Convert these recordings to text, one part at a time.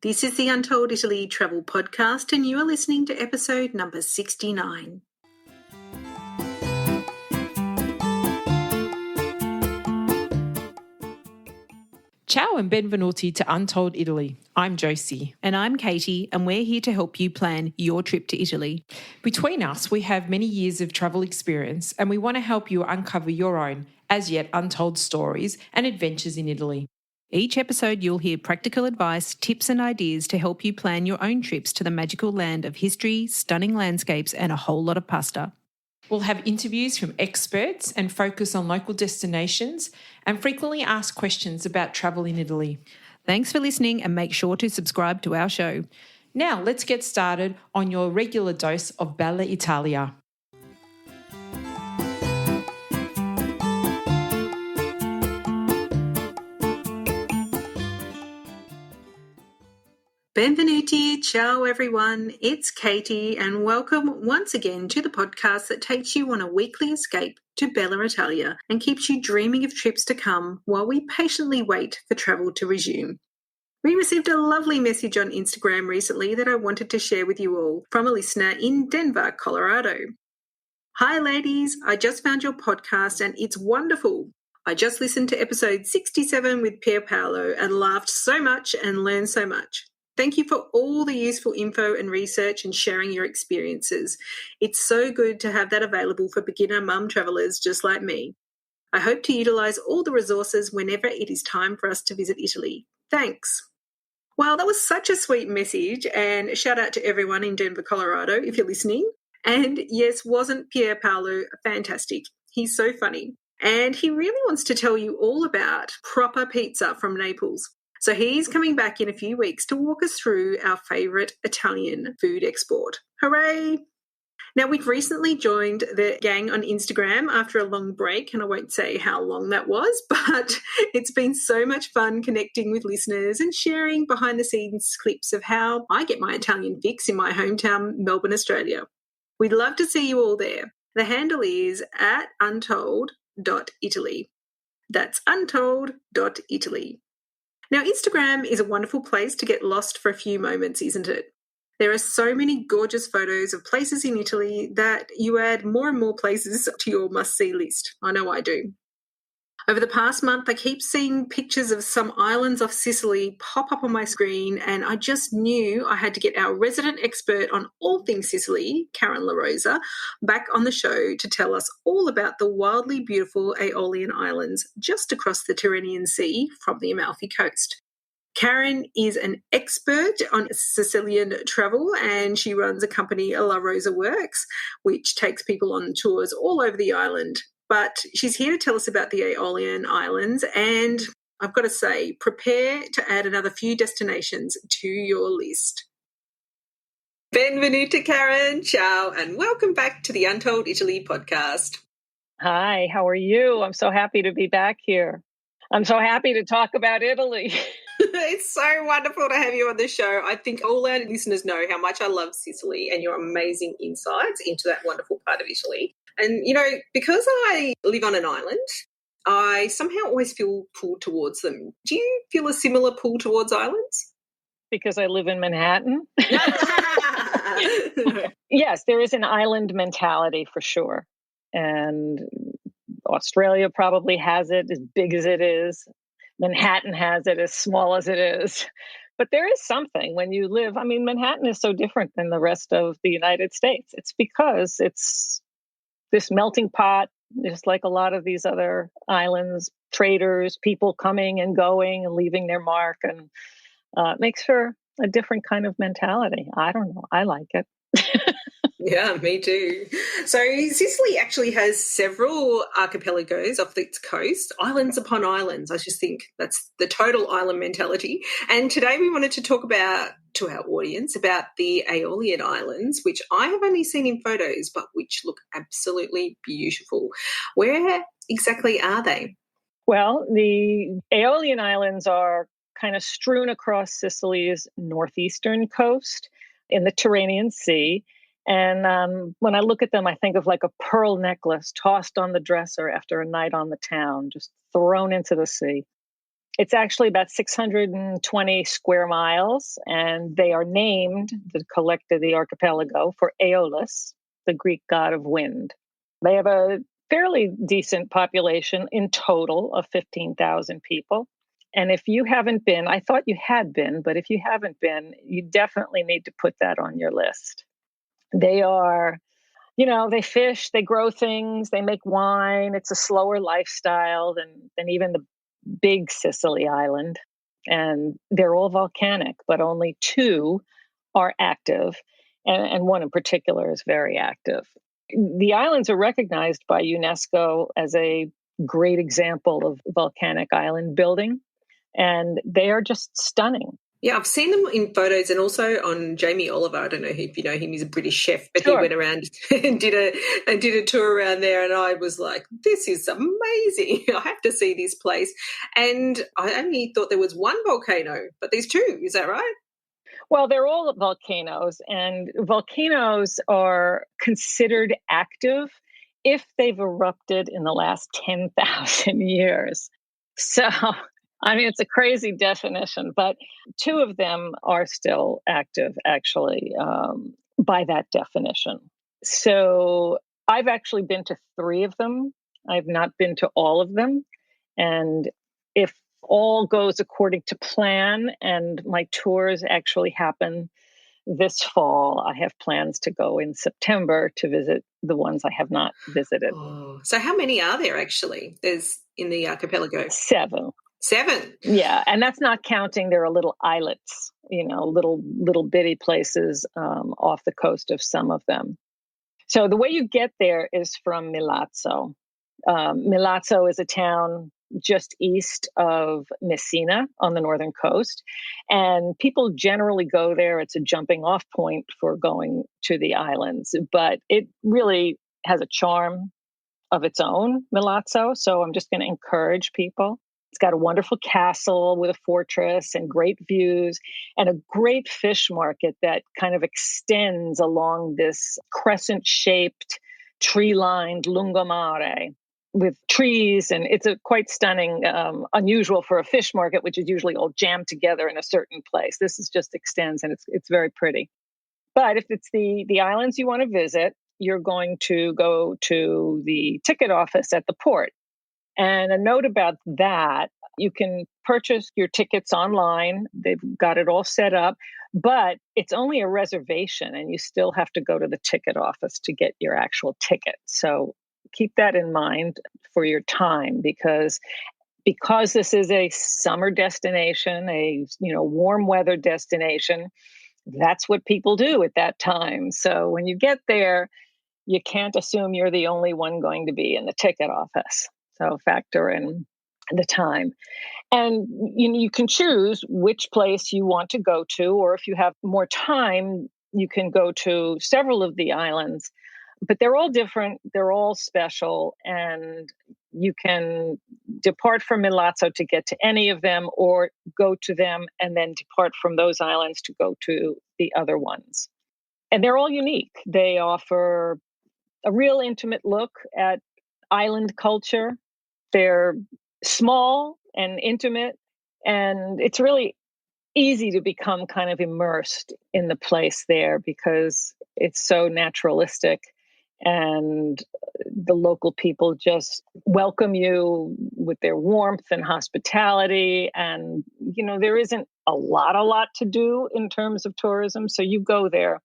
This is the Untold Italy travel podcast, and you are listening to episode number 69. Ciao and benvenuti to Untold Italy. I'm Josie. And I'm Katie, and we're here to help you plan your trip to Italy. Between us, we have many years of travel experience, and we want to help you uncover your own, as yet untold stories and adventures in Italy. Each episode, you'll hear practical advice, tips and ideas to help you plan your own trips to the magical land of history, stunning landscapes, and a whole lot of pasta. We'll have interviews from experts and focus on local destinations and frequently asked questions about travel in Italy. Thanks for listening, and make sure to subscribe to our show. Now, let's get started on your regular dose of Bella Italia. Benvenuti, ciao everyone, it's Katie, and welcome once again to the podcast that takes you on a weekly escape to Bella Italia and keeps you dreaming of trips to come while we patiently wait for travel to resume. We received a lovely message on Instagram recently that I wanted to share with you all from a listener in Denver, Colorado. Hi ladies, I just found your podcast and it's wonderful. I just listened to episode 67 with Pier Paolo and laughed so much and learned so much. Thank you for all the useful info and research and sharing your experiences. It's so good to have that available for beginner mum travellers just like me. I hope to utilise all the resources whenever it is time for us to visit Italy. Thanks. Well, that was such a sweet message, and shout out to everyone in Denver, Colorado, if you're listening. And yes, wasn't Pier Paolo fantastic? He's so funny. And he really wants to tell you all about proper pizza from Naples. So he's coming back in a few weeks to walk us through our favourite Italian food export. Hooray! Now, we've recently joined the gang on Instagram after a long break, and I won't say how long that was, but it's been so much fun connecting with listeners and sharing behind-the-scenes clips of how I get my Italian fix in my hometown, Melbourne, Australia. We'd love to see you all there. The handle is at untold.italy. That's untold.italy. Now, Instagram is a wonderful place to get lost for a few moments, isn't it? There are so many gorgeous photos of places in Italy that you add more and more places to your must-see list. I know I do. Over the past month, I keep seeing pictures of some islands off Sicily pop up on my screen, and I just knew I had to get our resident expert on all things Sicily, Karen La Rosa, back on the show to tell us all about the wildly beautiful Aeolian Islands just across the Tyrrhenian Sea from the Amalfi Coast. Karen is an expert on Sicilian travel, and she runs a company, La Rosa Works, which takes people on tours all over the island. But she's here to tell us about the Aeolian Islands, and I've got to say, prepare to add another few destinations to your list. Benvenuti, Karen. Ciao, and welcome back to the Untold Italy podcast. Hi, how are you? I'm so happy to be back here. I'm so happy to talk about Italy. It's so wonderful to have you on the show. I think all our listeners know how much I love Sicily and your amazing insights into that wonderful part of Italy. And, you know, because I live on an island, I somehow always feel pulled towards them. Do you feel a similar pull towards islands? Because I live in Manhattan. Yes, there is an island mentality for sure. And Australia probably has it, as big as it is. Manhattan has it, as small as it is. But there is something when you live. I mean, Manhattan is so different than the rest of the United States. It's because it's this melting pot, just like a lot of these other islands, traders, people coming and going and leaving their mark. And it makes for a different kind of mentality. I don't know. I like it. Yeah, me too. So Sicily actually has several archipelagos off its coast, islands upon islands. I just think that's the total island mentality. And today we wanted to talk about, to our audience, about the Aeolian Islands, which I have only seen in photos, but which look absolutely beautiful. Where exactly are they? Well, the Aeolian Islands are kind of strewn across Sicily's northeastern coast in the Tyrrhenian Sea. And when I look at them, I think of like a pearl necklace tossed on the dresser after a night on the town, just thrown into the sea. It's actually about 620 square miles, and they are named, the collective, the archipelago, for Aeolus, the Greek god of wind. They have a fairly decent population in total of 15,000 people. And if you haven't been, I thought you had been, but if you haven't been, you definitely need to put that on your list. They are, they fish, they grow things, they make wine. It's a slower lifestyle than even the big Sicily island. And they're all volcanic, but only two are active. And one in particular is very active. The islands are recognized by UNESCO as a great example of volcanic island building. And they are just stunning. Yeah, I've seen them in photos and also on Jamie Oliver. I don't know if you know him, he's a British chef, but Sure. He went around and did a tour around there, and I was like, this is amazing. I have to see this place. And I only thought there was one volcano, but there's two. Is that right? Well, they're all volcanoes, and volcanoes are considered active if they've erupted in the last 10,000 years. So, I mean, it's a crazy definition, but two of them are still active, actually, by that definition. So I've actually been to three of them. I've not been to all of them. And if all goes according to plan and my tours actually happen this fall, I have plans to go in September to visit the ones I have not visited. Oh, so how many are there actually? There's in the archipelago? Seven. Yeah, and that's not counting there are little islets, little bitty places off the coast of some of them. So the way you get there is from Milazzo. Milazzo is a town just east of Messina on the northern coast. And people generally go there. It's a jumping off point for going to the islands, but it really has a charm of its own, Milazzo. So I'm just going to encourage people. It's got a wonderful castle with a fortress and great views and a great fish market that kind of extends along this crescent-shaped, tree-lined lungomare with trees. And it's a quite stunning, unusual for a fish market, which is usually all jammed together in a certain place. This is just extends, and it's very pretty. But if it's the islands you want to visit, you're going to go to the ticket office at the port. And a note about that, you can purchase your tickets online. They've got it all set up, but it's only a reservation and you still have to go to the ticket office to get your actual ticket. So keep that in mind for your time because this is a summer destination, a warm weather destination, that's what people do at that time. So when you get there, you can't assume you're the only one going to be in the ticket office. So factor in the time. And you can choose which place you want to go to, or if you have more time, you can go to several of the islands. But they're all different, they're all special, and you can depart from Milazzo to get to any of them, or go to them and then depart from those islands to go to the other ones. And they're all unique. They offer a real intimate look at island culture. They're small and intimate, and it's really easy to become kind of immersed in the place there because it's so naturalistic, and the local people just welcome you with their warmth and hospitality. And, there isn't a lot to do in terms of tourism. So you go there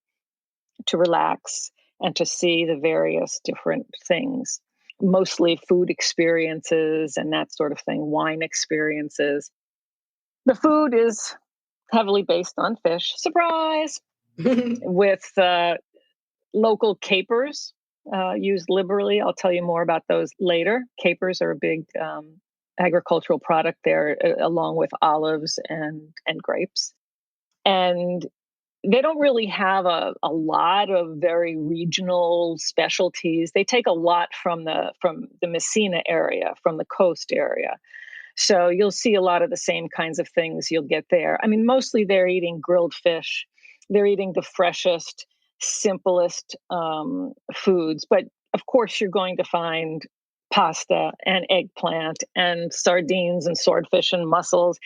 to relax and to see the various different things, mostly food experiences and that sort of thing, wine experiences. The food is heavily based on fish, surprise, with local capers used liberally. I'll tell you more about those later. Capers are a big agricultural product there, along with olives and grapes. And they don't really have a lot of very regional specialties. They take a lot from the Messina area, from the coast area. So you'll see a lot of the same kinds of things you'll get there. I mean, mostly they're eating grilled fish. They're eating the freshest, simplest foods. But of course, you're going to find pasta and eggplant and sardines and swordfish and mussels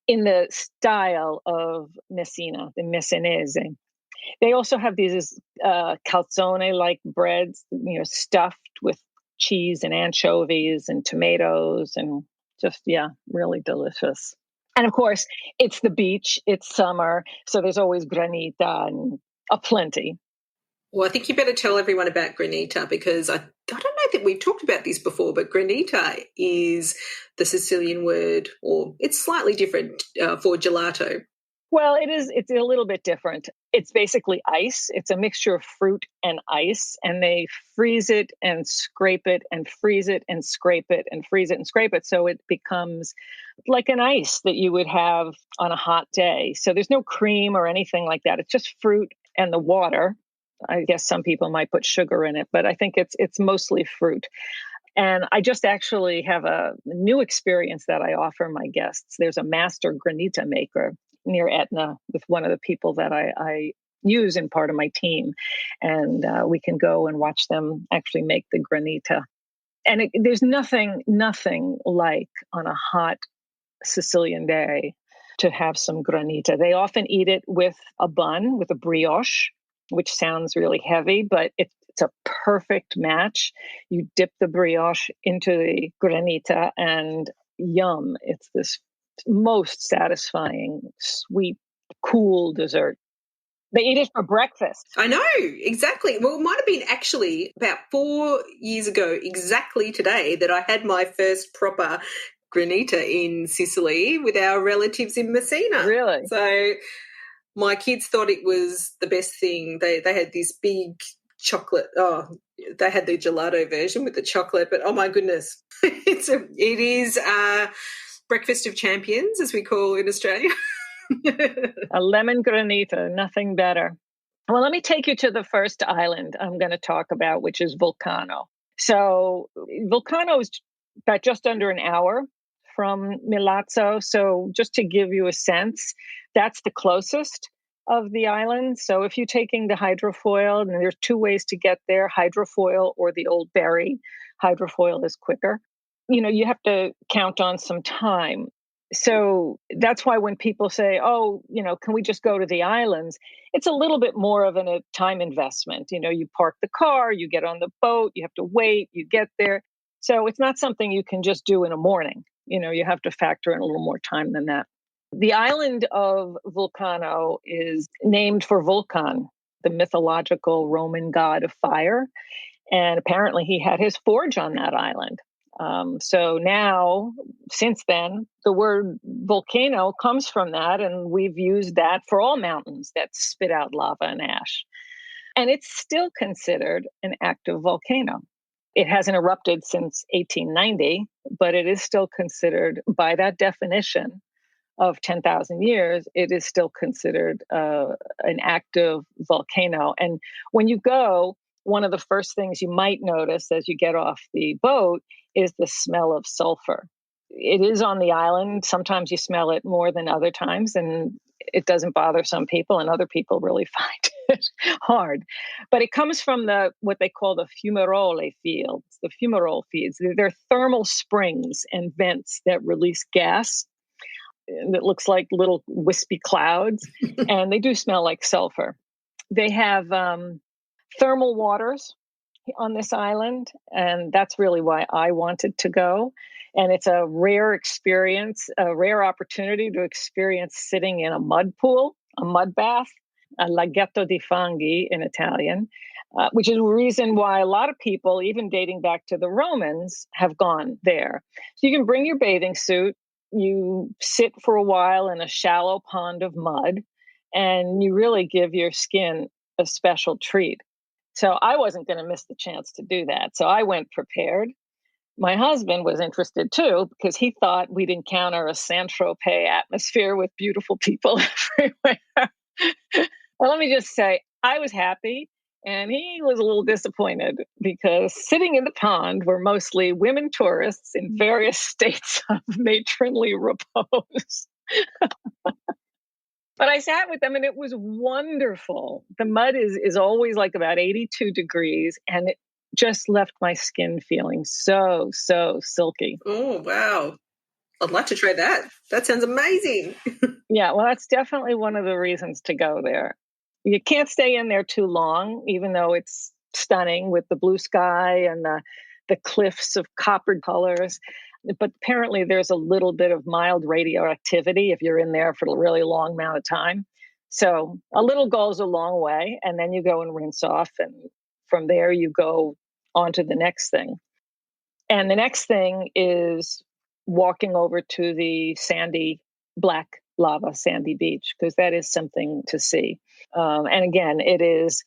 in the style of Messina, the Messinese. They also have these calzone-like breads, stuffed with cheese and anchovies and tomatoes, and just, really delicious. And of course, it's the beach, it's summer, so there's always granita and aplenty. Well, I think you better tell everyone about granita, because I don't know that we've talked about this before, but granita is the Sicilian word, or it's slightly different for gelato. Well, it's a little bit different. It's basically ice. It's a mixture of fruit and ice, and they freeze it and scrape it and freeze it and scrape it and freeze it and scrape it. So it becomes like an ice that you would have on a hot day. So there's no cream or anything like that. It's just fruit and the water. I guess some people might put sugar in it, but I think it's mostly fruit. And I just actually have a new experience that I offer my guests. There's a master granita maker near Etna with one of the people that I use in part of my team. And we can go and watch them actually make the granita. And there's nothing like on a hot Sicilian day to have some granita. They often eat it with a bun, with a brioche, which sounds really heavy, but it's a perfect match. You dip the brioche into the granita and yum. It's this most satisfying, sweet, cool dessert. They eat it for breakfast. I know, exactly. Well, it might have been actually about 4 years ago, exactly today, that I had my first proper granita in Sicily with our relatives in Messina. Really? So my kids thought it was the best thing. They had this big chocolate. Oh, they had the gelato version with the chocolate, but oh my goodness, it is breakfast of champions, as we call in Australia. A lemon granita, nothing better. Well, let me take you to the first island I'm going to talk about, which is Vulcano. So Vulcano is about just under an hour from Milazzo. So just to give you a sense, that's the closest of the island. So if you're taking the hydrofoil, and there's two ways to get there, hydrofoil or the old ferry. Hydrofoil is quicker. You have to count on some time. So that's why when people say, can we just go to the islands? It's a little bit more of a time investment. You park the car, you get on the boat, you have to wait, you get there. So it's not something you can just do in a morning. You have to factor in a little more time than that. The island of Vulcano is named for Vulcan, the mythological Roman god of fire. And apparently he had his forge on that island. So now, since then, the word volcano comes from that, and we've used that for all mountains that spit out lava and ash. And it's still considered an active volcano. It hasn't erupted since 1890, but it is still considered, by that definition of 10,000 years, it is still considered an active volcano. And when you go, one of the first things you might notice as you get off the boat is the smell of sulfur. It is on the island. Sometimes you smell it more than other times, and it doesn't bother some people, and other people really find it hard. But it comes from what they call the fumarole fields, the fumarole fields. They're thermal springs and vents that release gas that looks like little wispy clouds, and they do smell like sulfur. They have thermal waters on this island, and that's really why I wanted to go. And it's a rare experience, a rare opportunity to experience sitting in a mud pool, a mud bath, a laghetto di fanghi in Italian, which is a reason why a lot of people, even dating back to the Romans, have gone there. So you can bring your bathing suit, you sit for a while in a shallow pond of mud, and you really give your skin a special treat. So I wasn't going to miss the chance to do that. So I went prepared. My husband was interested too, because he thought we'd encounter a Saint-Tropez atmosphere with beautiful people everywhere. Well, let me just say, I was happy, and he was a little disappointed, because sitting in the pond were mostly women tourists in various states of matronly repose. But I sat with them, and it was wonderful. The mud is always like about 82 degrees, and just left my skin feeling so, so silky. Oh, wow. I'd like to try that. That sounds amazing. Yeah, well, that's definitely one of the reasons to go there. You can't stay in there too long, even though it's stunning with the blue sky and the cliffs of coppered colors. But apparently, there's a little bit of mild radioactivity if you're in there for a really long amount of time. So a little goes a long way, and then you go and rinse off. And from there, you go on to the next thing. And the next thing is walking over to the sandy, black lava sandy beach, because that is something to see. And again, it is,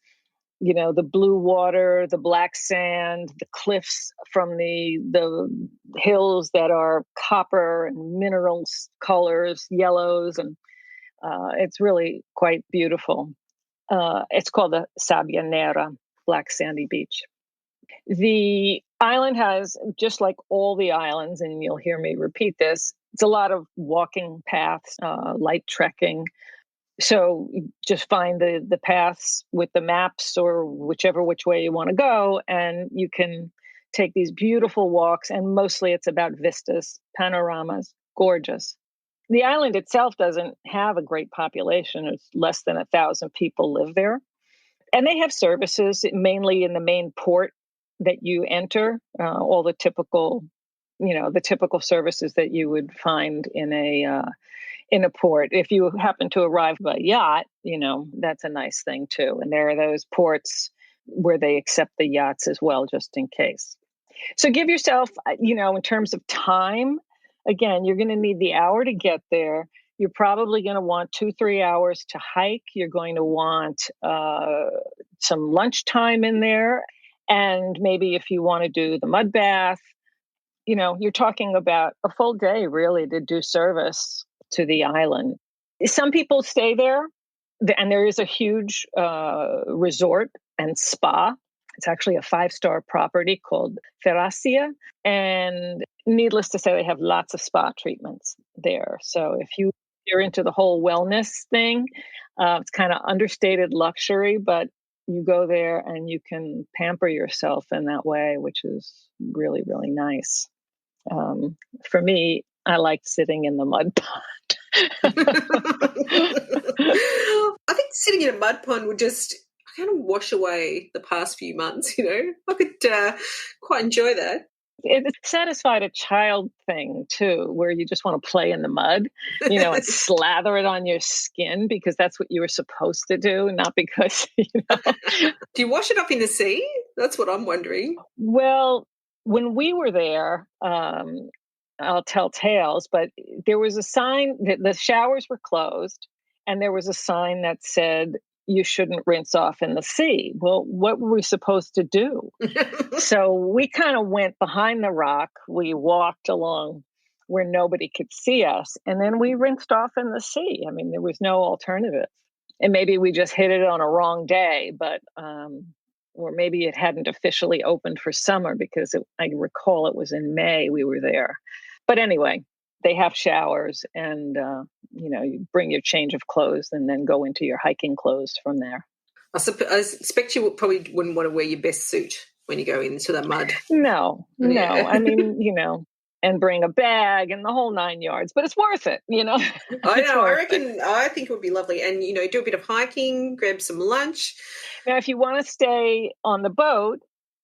the blue water, the black sand, the cliffs from the hills that are copper and minerals colors, yellows, and it's really quite beautiful. It's called the Sabbia Nera, black sandy beach. The island has, just like all the islands, and you'll hear me repeat this, it's a lot of walking paths, light trekking. So just find the paths with the maps or which way you want to go, and you can take these beautiful walks. And mostly it's about vistas, panoramas, gorgeous. The island itself doesn't have a great population. It's less than 1,000 people live there. And they have services mainly in the main port that you enter, all the typical services that you would find in a port. If you happen to arrive by yacht, that's a nice thing too. And there are those ports where they accept the yachts as well, just in case. So give yourself, in terms of time, again, you're going to need the hour to get there. You're probably going to want 2-3 hours to hike. You're going to want some lunchtime in there. And maybe if you want to do the mud bath, you're talking about a full day really to do service to the island. Some people stay there, and there is a huge resort and spa. It's actually a 5-star property called Ferrasia. And needless to say, they have lots of spa treatments there. So if you're into the whole wellness thing, it's kind of understated luxury, but you go there and you can pamper yourself in that way, which is really, really nice. For me, I like sitting in the mud pond. I think sitting in a mud pond would just kind of wash away the past few months, I could quite enjoy that. It satisfied a child thing too, where you just want to play in the mud, and slather it on your skin because that's what you were supposed to do, not because, Do you wash it up in the sea? That's what I'm wondering. Well, when we were there, I'll tell tales, but there was a sign that the showers were closed, and there was a sign that said, you shouldn't rinse off in the sea. Well, what were we supposed to do? So we kind of went behind the rock. We walked along where nobody could see us, and then we rinsed off in the sea. I mean, there was no alternative. And maybe we just hit it on a wrong day, but or maybe it hadn't officially opened for summer because I recall it was in May we were there. But anyway, they have showers, and you bring your change of clothes and then go into your hiking clothes from there. I expect you probably wouldn't want to wear your best suit when you go into the mud. No. I mean, and bring a bag and the whole 9 yards, but it's worth it, I know. I think it would be lovely. And, do a bit of hiking, grab some lunch. Now, if you want to stay on the boat,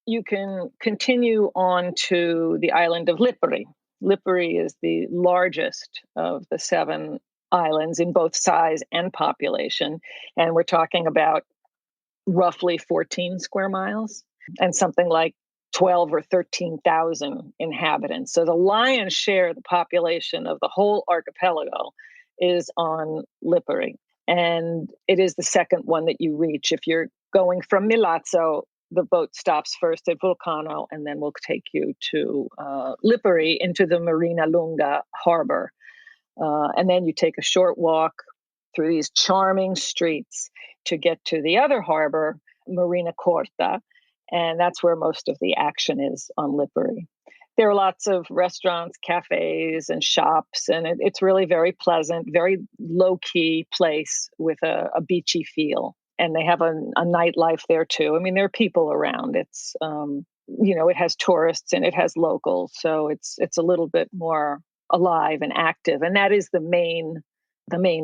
you can continue on to the island of Lipari. Lipari is the largest of the 7 islands in both size and population. And we're talking about roughly 14 square miles and something like 12 or 13,000 inhabitants. So the lion's share of the population of the whole archipelago is on Lipari. And it is the second one that you reach. If you're going from Milazzo, the boat stops first at Vulcano, and then we'll take you to Lipari into the Marina Lunga harbor. And then you take a short walk through these charming streets to get to the other harbor, Marina Corta, and that's where most of the action is on Lipari. There are lots of restaurants, cafes, and shops, and it's really very pleasant, very low-key place with a beachy feel. and they have a nightlife there too. I mean, there are people around. It's it has tourists and it has locals, so it's a little bit more alive and active, and that is the main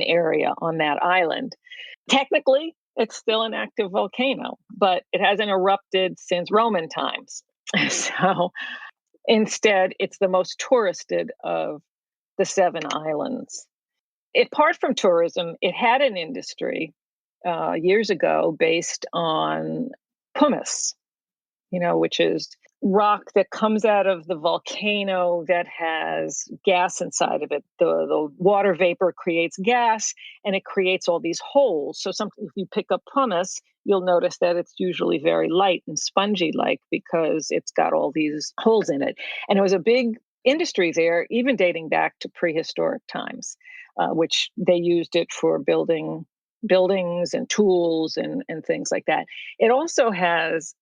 area on that island. Technically, it's still an active volcano, but it hasn't erupted since Roman times. So instead, it's the most touristed of the 7 islands. Apart from tourism, it had an industry years ago based on pumice, which is rock that comes out of the volcano that has gas inside of it. The water vapor creates gas, and it creates all these holes. So if you pick up pumice, you'll notice that it's usually very light and spongy-like because it's got all these holes in it. And it was a big industry there, even dating back to prehistoric times, which they used it for building buildings and tools and things like that. It also has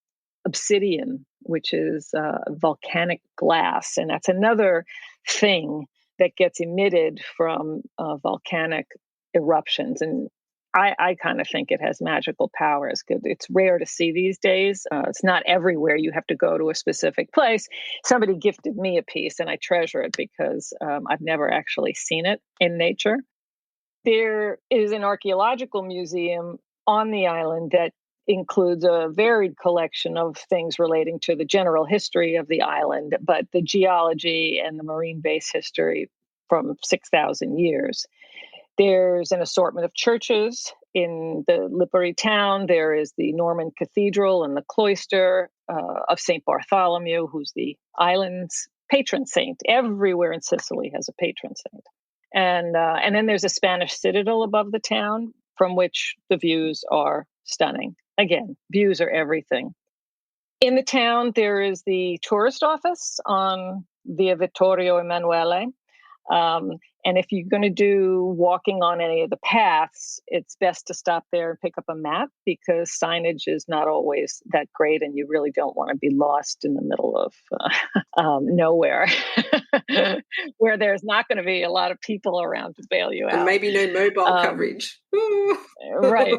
obsidian, which is volcanic glass, and that's another thing that gets emitted from volcanic eruptions. And I kind of think it has magical powers. It's rare to see these days. It's not everywhere. You have to go to a specific place. Somebody gifted me a piece, and I treasure it because I've never actually seen it in nature. There is an archaeological museum on the island that includes a varied collection of things relating to the general history of the island, but the geology and the marine base history from 6,000 years. There's an assortment of churches in the Lipari town. There is the Norman Cathedral and the cloister of St. Bartholomew, who's the island's patron saint. Everywhere in Sicily has a patron saint. And then there's a Spanish citadel above the town from which the views are stunning. Again, views are everything. In the town, there is the tourist office on Via Vittorio Emanuele. And if you're going to do walking on any of the paths, it's best to stop there and pick up a map because signage is not always that great, and you really don't want to be lost in the middle of nowhere where there's not going to be a lot of people around to bail you out. And maybe no mobile coverage. Right.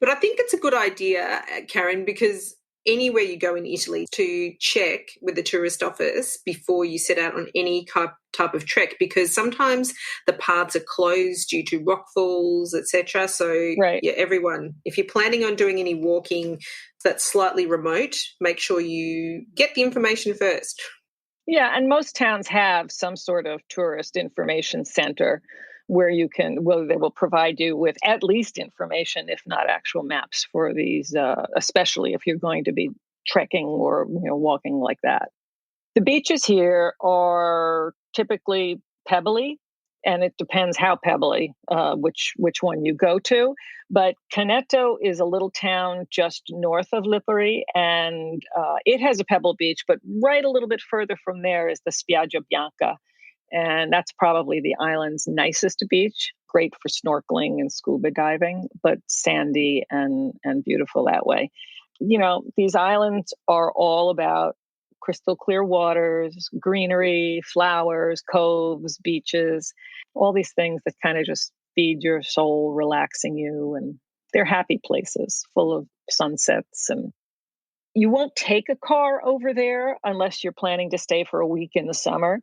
But I think it's a good idea, Karen, because anywhere you go in Italy to check with the tourist office before you set out on any type of trek, because sometimes the paths are closed due to rockfalls, etc. So yeah, everyone, if you're planning on doing any walking that's slightly remote, make sure you get the information first. Yeah, and most towns have some sort of tourist information center where they will provide you with at least information, if not actual maps for these, especially if you're going to be trekking or walking like that. The beaches here are typically pebbly, and it depends how pebbly, which one you go to. But Canneto is a little town just north of Lipari, and it has a pebble beach, but right a little bit further from there is the Spiaggia Bianca. And that's probably the island's nicest beach, great for snorkeling and scuba diving, but sandy and beautiful that way. These islands are all about crystal clear waters, greenery, flowers, coves, beaches, all these things that kind of just feed your soul, relaxing you. And they're happy places full of sunsets. And you won't take a car over there unless you're planning to stay for a week in the summer.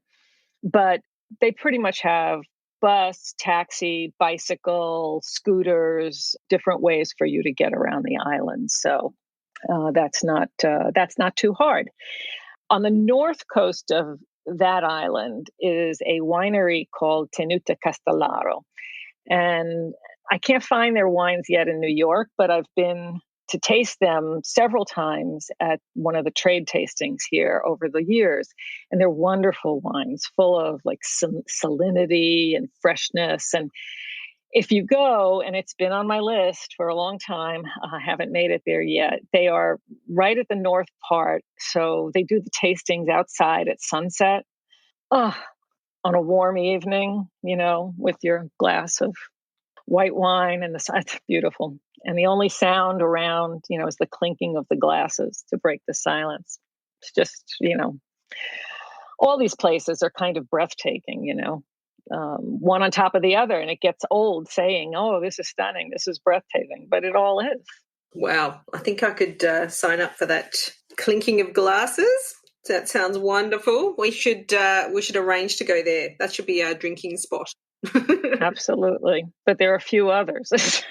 But they pretty much have bus, taxi, bicycle, scooters, different ways for you to get around the island. So that's not too hard. On the north coast of that island is a winery called Tenuta Castellaro. And I can't find their wines yet in New York, but I've been to taste them several times at one of the trade tastings here over the years. And they're wonderful wines, full of like some salinity and freshness. And if you go, and it's been on my list for a long time, I haven't made it there yet. They are right at the north part. So they do the tastings outside at sunset. On a warm evening, with your glass of white wine and it's beautiful. And the only sound around, is the clinking of the glasses to break the silence. It's just, all these places are kind of breathtaking, one on top of the other, and it gets old saying, "Oh, this is stunning, this is breathtaking," but it all is. Wow, I think I could sign up for that clinking of glasses. That sounds wonderful. We should arrange to go there. That should be our drinking spot. Absolutely, but there are a few others.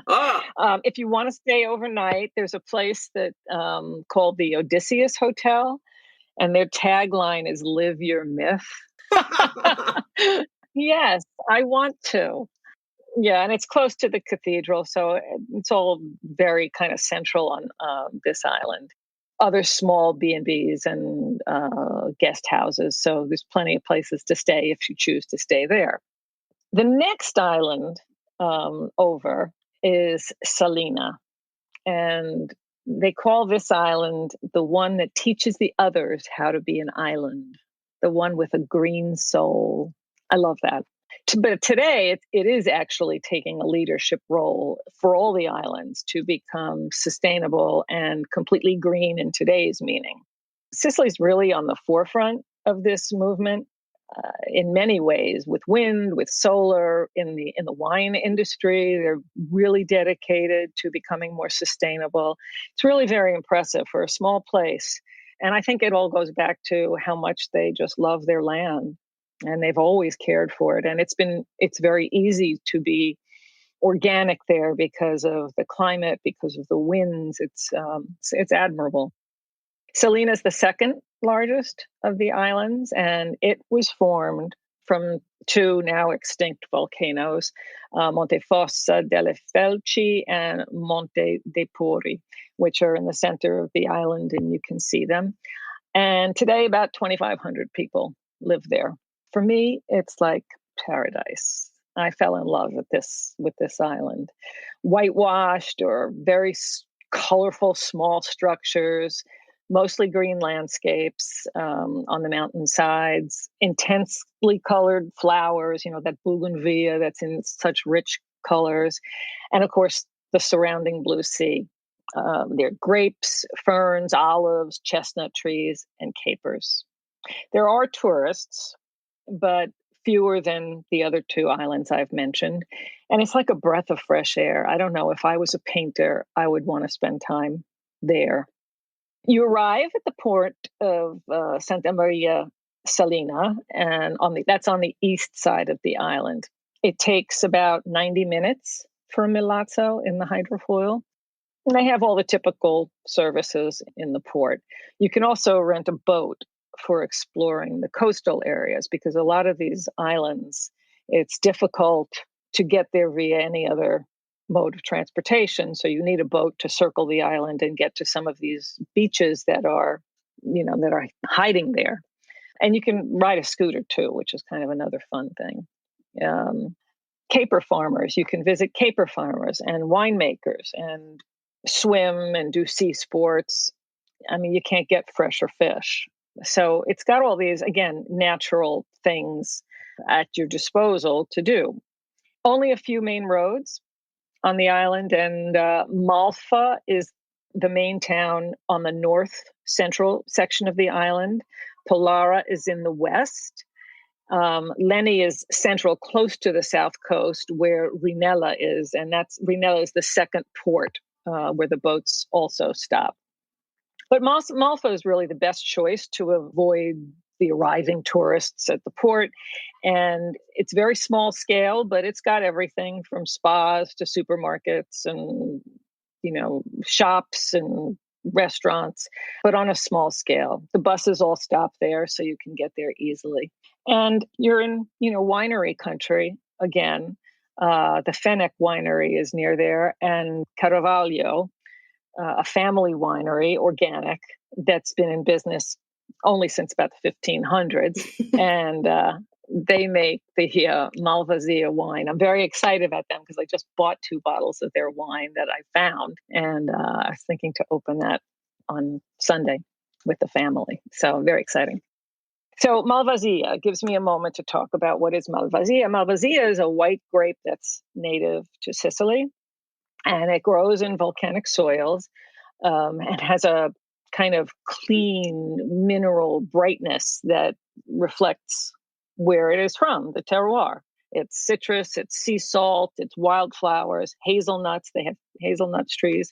Oh. If you want to stay overnight, there's a place that called the Odysseus Hotel, and their tagline is "Live Your Myth." Yes, I want to. Yeah, and it's close to the cathedral, so it's all very kind of central on this island. Other small B&Bs and guest houses, so there's plenty of places to stay if you choose to stay there. The next island over is Salina, and they call this island the one that teaches the others how to be an island, the one with a green soul. I love that. But today, it is actually taking a leadership role for all the islands to become sustainable and completely green in today's meaning. Sicily's really on the forefront of this movement in many ways, with wind, with solar, in the wine industry. They're really dedicated to becoming more sustainable. It's really very impressive for a small place. And I think it all goes back to how much they just love their land. And they've always cared for it. And it's very easy to be organic there because of the climate, because of the winds. It's admirable. Salina is the second largest of the islands, and it was formed from two now extinct volcanoes, Monte Fossa delle Felci and Monte dei Pori, which are in the center of the island, and you can see them. And today, about 2,500 people live there. For me, it's like paradise. I fell in love with this island. Whitewashed or very colorful small structures, mostly green landscapes on the mountainsides, intensely colored flowers, that bougainvillea that's in such rich colors, and of course the surrounding blue sea. There are grapes, ferns, olives, chestnut trees, and capers. There are tourists, but fewer than the other two islands I've mentioned. And it's like a breath of fresh air. I don't know, if I was a painter, I would want to spend time there. You arrive at the port of Santa Maria Salina, and that's on the east side of the island. It takes about 90 minutes for Milazzo in the hydrofoil. And they have all the typical services in the port. You can also rent a boat for exploring the coastal areas, because a lot of these islands, it's difficult to get there via any other mode of transportation. So you need a boat to circle the island and get to some of these beaches that are hiding there. And you can ride a scooter too, which is kind of another fun thing. Caper farmers, you can visit caper farmers and winemakers and swim and do sea sports. I mean, you can't get fresher fish. So it's got all these, again, natural things at your disposal to do. Only a few main roads on the island, and Malfa is the main town on the north central section of the island. Pollara is in the west. Leni is central, close to the south coast, where Rinella is, and Rinella is the second port where the boats also stop. But Malfa is really the best choice to avoid the arriving tourists at the port. And it's very small scale, but it's got everything from spas to supermarkets and, shops and restaurants, but on a small scale. The buses all stop there, so you can get there easily. And you're in, winery country again. The Fennec winery is near there, and Caravaggio, a family winery, organic, that's been in business only since about the 1500s. And they make the Malvasia wine. I'm very excited about them because I just bought 2 bottles of their wine that I found. And I was thinking to open that on Sunday with the family. So very exciting. So Malvasia gives me a moment to talk about what is Malvasia. Malvasia is a white grape that's native to Sicily. And it grows in volcanic soils and has a kind of clean mineral brightness that reflects where it is from, the terroir. It's citrus, it's sea salt, it's wildflowers, hazelnuts. They have hazelnuts trees.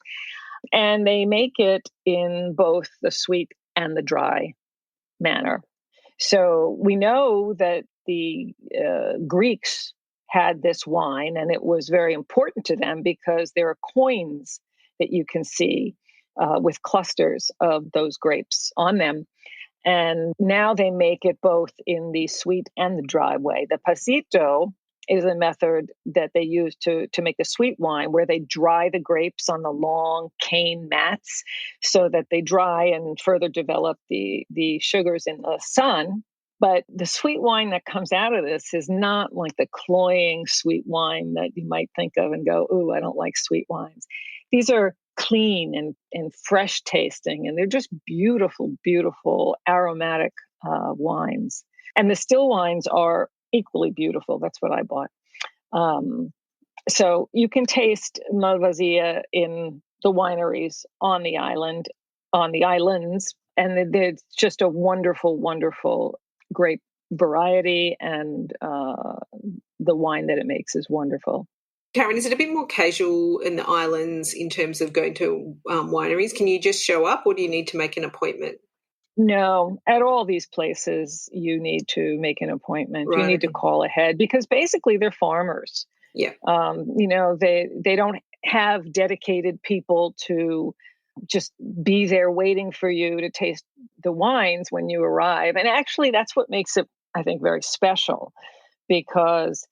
And they make it in both the sweet and the dry manner. So we know that the Greeks had this wine, and it was very important to them because there are coins that you can see with clusters of those grapes on them. And now they make it both in the sweet and the dry way. The pasito is a method that they use to make the sweet wine, where they dry the grapes on the long cane mats so that they dry and further develop the sugars in the sun. But the sweet wine that comes out of this is not like the cloying sweet wine that you might think of and go, "Ooh, I don't like sweet wines." These are clean and fresh tasting, and they're just beautiful, beautiful aromatic wines. And the still wines are equally beautiful. That's what I bought. So you can taste Malvasia in the wineries on the island, on the islands, and it's just a wonderful, wonderful grape variety, and the wine that it makes is wonderful. Karen, is it a bit more casual in the islands in terms of going to wineries? Can you just show up, or do you need to make an appointment? No, at all these places, you need to make an appointment. Right, you need to call ahead because basically they're farmers. Yeah. They don't have dedicated people to just be there waiting for you to taste the wines when you arrive. And actually, that's what makes it, I think, very special, because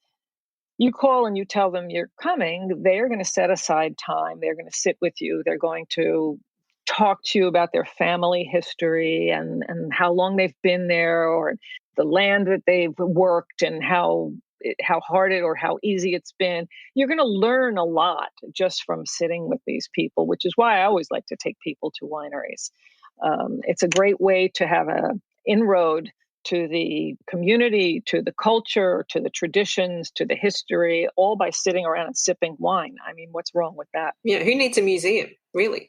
you call and you tell them you're coming, they're going to set aside time. They're going to sit with you. They're going to talk to you about their family history and how long they've been there, or the land that they've worked, and how hard it or how easy it's been. You're going to learn a lot just from sitting with these people, which is why I always like to take people to wineries. It's a great way to have an inroad to the community, to the culture, to the traditions, to the history, all by sitting around and sipping wine. I mean, what's wrong with that? Yeah, who needs a museum, really?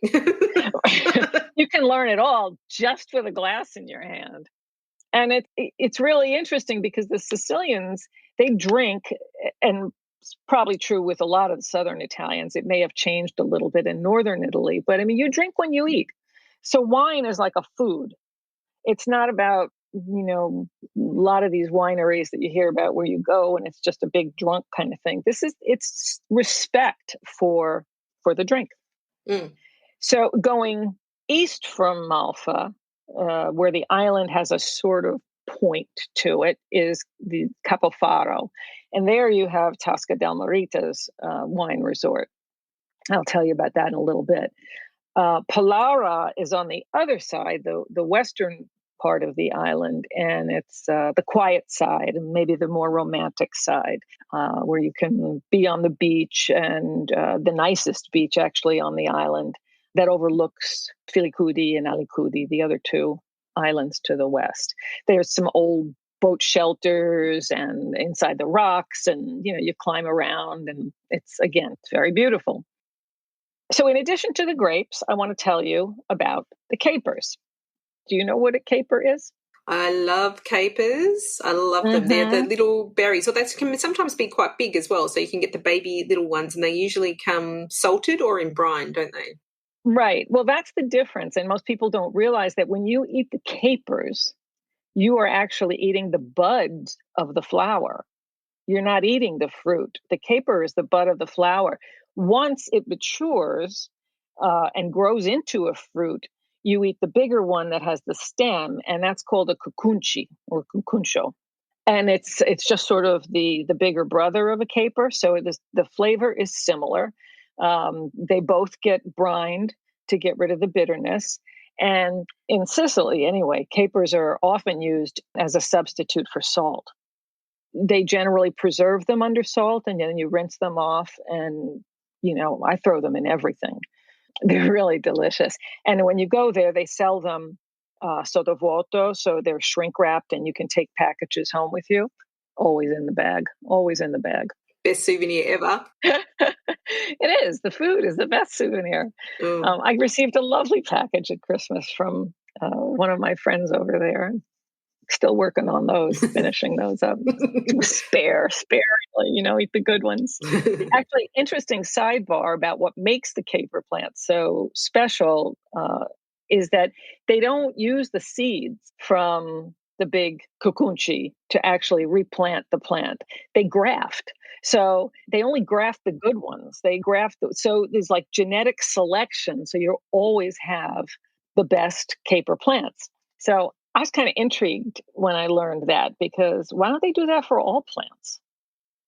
You can learn it all just with a glass in your hand. And it's really interesting because the Sicilians, they drink, and it's probably true with a lot of the southern Italians. It may have changed a little bit in northern Italy, but I mean, you drink when you eat. So wine is like a food. It's not about, a lot of these wineries that you hear about where you go and it's just a big drunk kind of thing. It's respect for the drink. Mm. So going east from Malfa, where the island has a sort of point to it, is the Capofaro. And there you have Tasca del Marita's wine resort. I'll tell you about that in a little bit. Palara is on the other side, the western part of the island, and it's the quiet side and maybe the more romantic side, where you can be on the beach, and the nicest beach actually on the island that overlooks Filicudi and Alicudi, the other two islands to the west. There's some old boat shelters and inside the rocks, and you climb around, and it's very beautiful. So in addition to the grapes, I want to tell you about the capers. Do you know what a caper is? I love capers. I love them. They're the little berries. Well, they can sometimes be quite big as well. So you can get the baby little ones, and they usually come salted or in brine, don't they? Right. Well, that's the difference. And most people don't realize that when you eat the capers, you are actually eating the buds of the flower. You're not eating the fruit. The caper is the bud of the flower. Once it matures and grows into a fruit, you eat the bigger one that has the stem, and that's called a cucunci or cucuncho. And it's just sort of the bigger brother of a caper. So the flavor is similar. They both get brined to get rid of the bitterness. And in Sicily, anyway, capers are often used as a substitute for salt. They generally preserve them under salt, and then you rinse them off, and I throw them in everything. They're really delicious. And when you go there, they sell them sottovuoto, so they're shrink wrapped, and you can take packages home with you. Always in the bag. Always in the bag. Best souvenir ever. It is. The food is the best souvenir. I received a lovely package at Christmas from one of my friends over there. Still working on those, finishing those up. Sparingly, eat the good ones. Actually, interesting sidebar about what makes the caper plant so special is that they don't use the seeds from the big kukunchi to actually replant the plant. They graft. So they only graft the good ones. So there's like genetic selection. So you always have the best caper plants. So I was kind of intrigued when I learned that, because why don't they do that for all plants?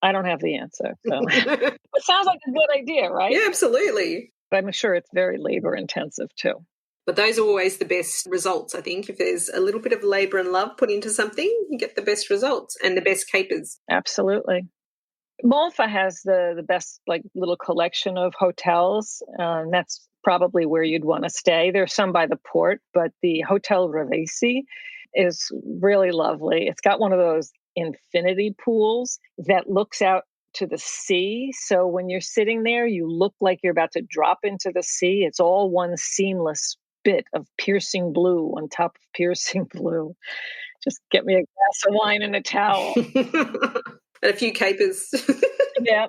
I don't have the answer. So it sounds like a good idea, right? Yeah, absolutely. But I'm sure it's very labor intensive too. But those are always the best results, I think. If there's a little bit of labor and love put into something, you get the best results and the best capers. Absolutely. Malta has the best little collection of hotels. That's probably where you'd want to stay. There's some by the port, but the Hotel Ravesi is really lovely. It's got one of those infinity pools that looks out to the sea. So when you're sitting there, you look like you're about to drop into the sea. It's all one seamless bit of piercing blue on top of piercing blue. Just get me a glass of wine and a towel. And a few capers. Yeah.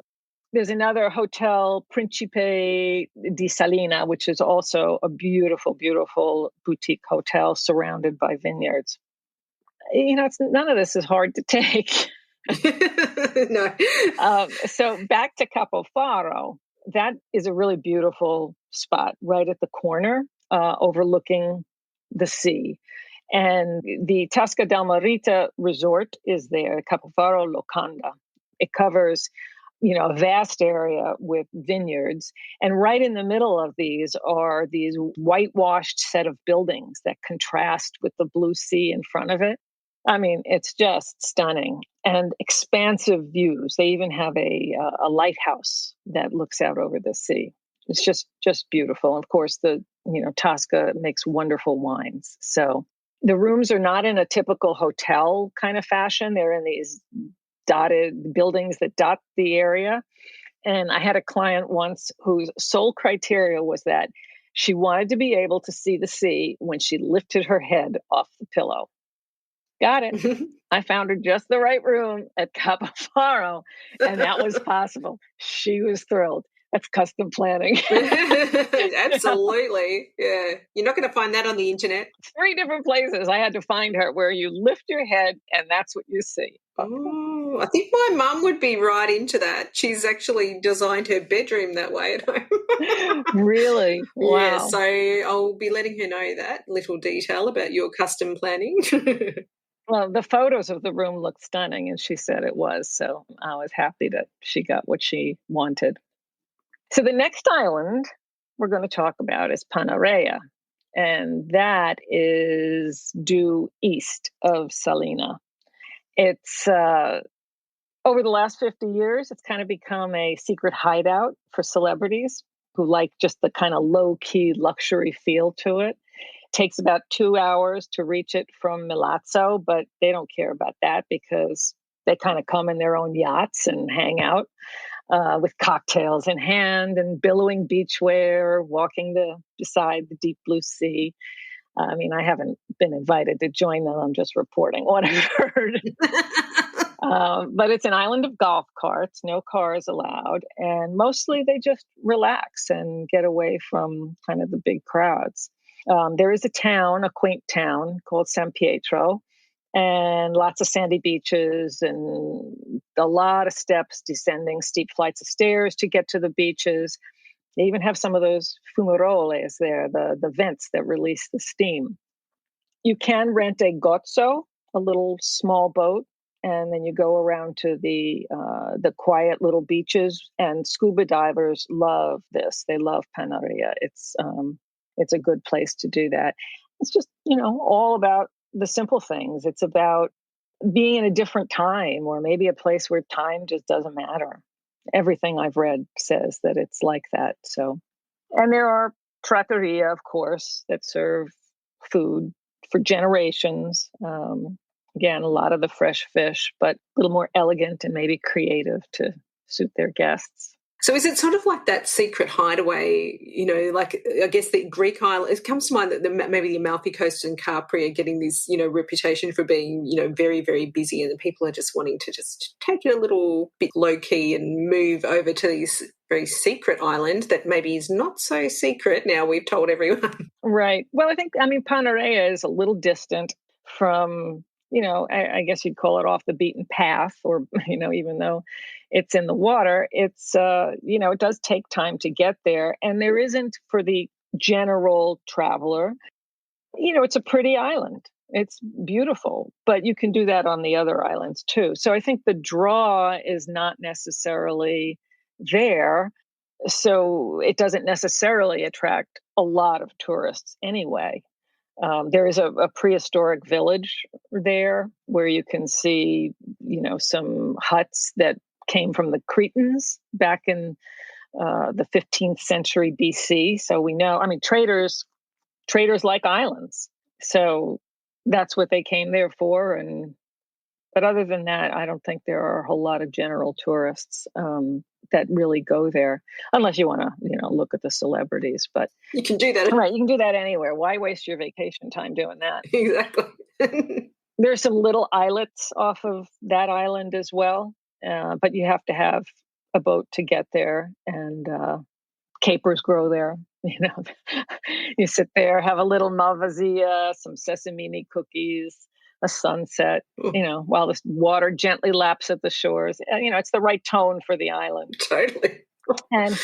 There's another hotel, Principe di Salina, which is also a beautiful, beautiful boutique hotel surrounded by vineyards. None of this is hard to take. No. So back to Capofaro. That is a really beautiful spot right at the corner, overlooking the sea. And the Tasca del Marita resort is there, Capofaro Locanda. It covers, a vast area with vineyards. And right in the middle of these are these whitewashed set of buildings that contrast with the blue sea in front of it. I mean, it's just stunning and expansive views. They even have a lighthouse that looks out over the sea. It's just beautiful. Of course, Tasca makes wonderful wines. So the rooms are not in a typical hotel kind of fashion. They're in these dotted buildings that dot the area. And I had a client once whose sole criteria was that she wanted to be able to see the sea when she lifted her head off the pillow. Got it. I found her just the right room at Capofaro, and that was possible. She was thrilled. That's custom planning. Absolutely. Yeah. You're not going to find that on the internet. 3 different places I had to find her where you lift your head and that's what you see. Oh, I think my mum would be right into that. She's actually designed her bedroom that way at home. Really? Wow. Yeah, so I'll be letting her know that little detail about your custom planning. Well, the photos of the room looked stunning, and she said it was. So I was happy that she got what she wanted. So the next island we're going to talk about is Panarea, and that is due east of Salina. It's over the last 50 years, it's kind of become a secret hideout for celebrities who like just the kind of low-key luxury feel to it. Takes about 2 hours to reach it from Milazzo, but they don't care about that because they kind of come in their own yachts and hang out with cocktails in hand and billowing beachwear, walking beside the deep blue sea. I mean, I haven't been invited to join them. I'm just reporting what I've heard. But it's an island of golf carts, no cars allowed, and mostly they just relax and get away from kind of the big crowds. There is a quaint town called San Pietro, and lots of sandy beaches and a lot of steps descending steep flights of stairs to get to the beaches. They even have some of those fumaroles there, the vents that release the steam. You can rent a gozzo, a little small boat, and then you go around to the quiet little beaches. And scuba divers love this. They love Panarea. It's a good place to do that. It's just, all about the simple things. It's about being in a different time, or maybe a place where time just doesn't matter. Everything I've read says that it's like that. So, and there are trattoria, of course, that serve food for generations. Again, a lot of the fresh fish, but a little more elegant and maybe creative to suit their guests. So is it sort of like that secret hideaway, like I guess the Greek island, it comes to mind that maybe the Amalfi Coast and Capri are getting this, reputation for being, very, very busy, and the people are just wanting to just take it a little bit low-key and move over to this very secret island that maybe is not so secret now we've told everyone. Right. Well, Panarea is a little distant from, I guess you'd call it off the beaten path, or, even though it's in the water, it's, it does take time to get there. And there isn't, for the general traveler, it's a pretty island. It's beautiful, but you can do that on the other islands too. So I think the draw is not necessarily there. So it doesn't necessarily attract a lot of tourists anyway. There is a prehistoric village there where you can see, some huts that came from the Cretans back in the 15th century BC. So we know, traders like islands. So that's what they came there for. But other than that, I don't think there are a whole lot of general tourists that really go there, unless you want to, look at the celebrities. But you can do that. Right, you can do that anywhere. Why waste your vacation time doing that? Exactly. There's some little islets off of that island as well, but you have to have a boat to get there, and capers grow there. You sit there, have a little malvasia, some sesame cookies, a sunset, while the water gently laps at the shores. It's the right tone for the island. Totally. And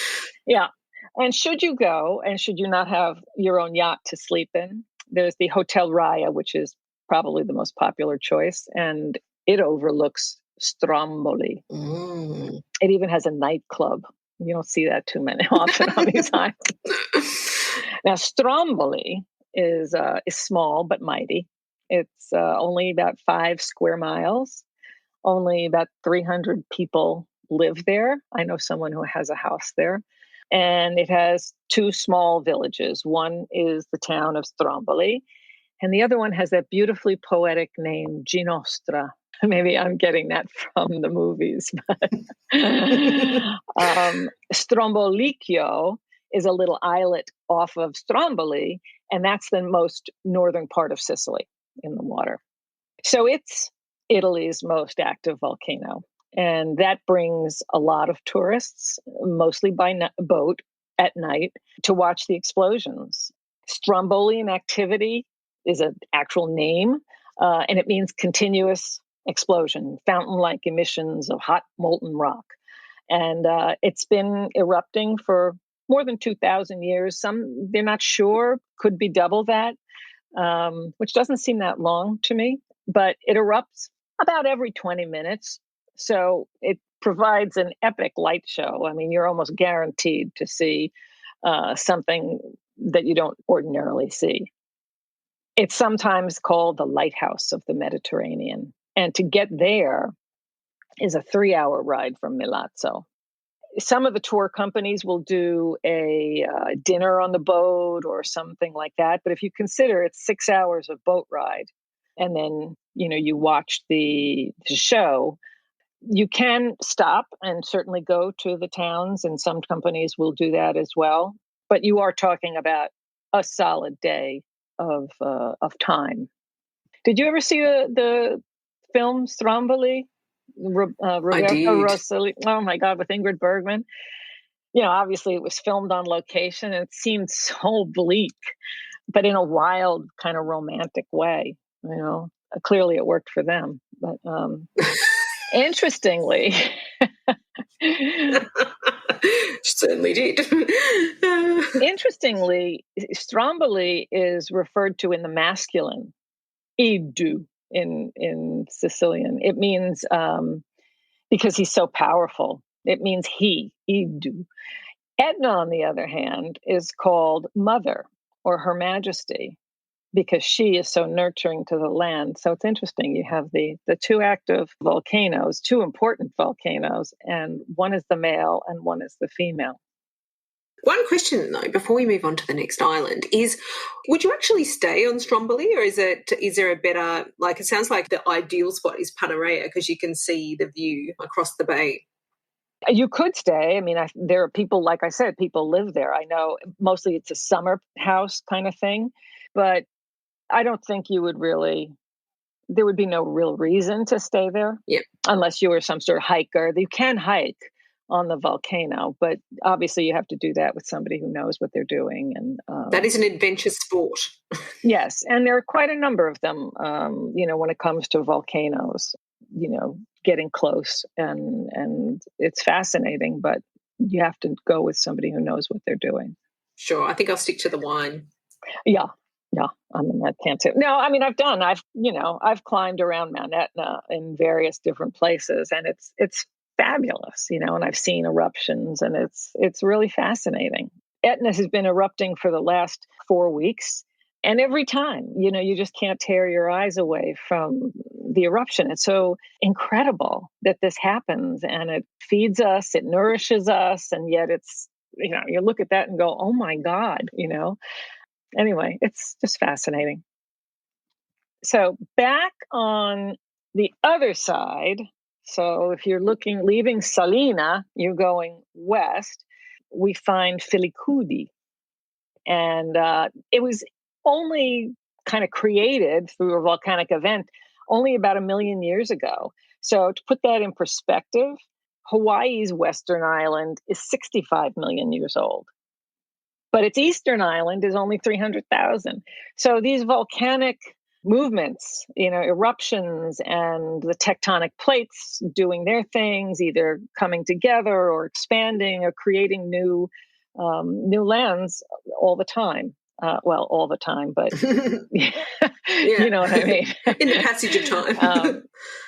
yeah. And should you go, and should you not have your own yacht to sleep in, there's the Hotel Raya, which is probably the most popular choice, and it overlooks Stromboli. Mm. It even has a nightclub. You don't see that too many often on these islands. Now, Stromboli is small but mighty. It's only about 5 square miles. Only about 300 people live there. I know someone who has a house there. And it has 2 small villages. One is the town of Stromboli, and the other one has that beautifully poetic name, Ginostra. Maybe I'm getting that from the movies. But Strombolicchio is a little islet off of Stromboli, and that's the most northern part of Sicily in the water. So it's Italy's most active volcano. And that brings a lot of tourists, mostly by boat at night, to watch the explosions. Strombolian activity is an actual name, and it means continuous explosion, fountain-like emissions of hot molten rock. And it's been erupting for more than 2,000 years. Some, they're not sure, could be double that, which doesn't seem that long to me, but it erupts about every 20 minutes. So it provides an epic light show. You're almost guaranteed to see something that you don't ordinarily see. It's sometimes called the lighthouse of the Mediterranean. And to get there is a 3-hour ride from Milazzo. Some of the tour companies will do a dinner on the boat or something like that. But if you consider it's 6 hours of boat ride, and then, you watch the show, you can stop and certainly go to the towns, and some companies will do that as well. But you are talking about a solid day of time. Did you ever see the film Stromboli? Roberto Rossellini. Oh my God, with Ingrid Bergman. Obviously it was filmed on location, and it seemed so bleak, but in a wild kind of romantic way. Clearly it worked for them. But interestingly, certainly did. Interestingly, Stromboli is referred to in the masculine, idu, in Sicilian. It means because he's so powerful. It means he, idu. Etna, on the other hand, is called Mother or Her Majesty, because she is so nurturing to the land. So it's interesting. You have the 2 active volcanoes, 2 important volcanoes, and one is the male and one is the female. One question, though, before we move on to the next island is, would you actually stay on Stromboli, or is there a better, it sounds like the ideal spot is Panarea because you can see the view across the bay? You could stay. I mean, there are people, like I said, people live there. I know mostly it's a summer house kind of thing, but I don't think there would be no real reason to stay there. Yeah. Unless you were some sort of hiker. You can hike on the Vulcano, but obviously you have to do that with somebody who knows what they're doing. And that is an adventure sport. Yes, and there are quite a number of them, when it comes to volcanoes, getting close, and it's fascinating, but you have to go with somebody who knows what they're doing. Sure. I think I'll stick to the wine. Yeah. I mean, I can't say. No, I mean, I've climbed around Mount Etna in various different places, and it's fabulous, and I've seen eruptions, and it's really fascinating. Etna has been erupting for the last 4 weeks, and every time, you just can't tear your eyes away from the eruption. It's so incredible that this happens, and it feeds us, it nourishes us, and yet it's, you look at that and go, oh my God, Anyway, it's just fascinating. So back on the other side, so if you're leaving Salina, you're going west, we find Filicudi. And it was only kind of created through a volcanic event only about 1 million years ago. So to put that in perspective, Hawaii's western island is 65 million years old. But its eastern island is only 300,000. So these volcanic movements, eruptions and the tectonic plates doing their things, either coming together or expanding or creating new lands all the time. Well, all the time, but you know what I mean? In the passage of time.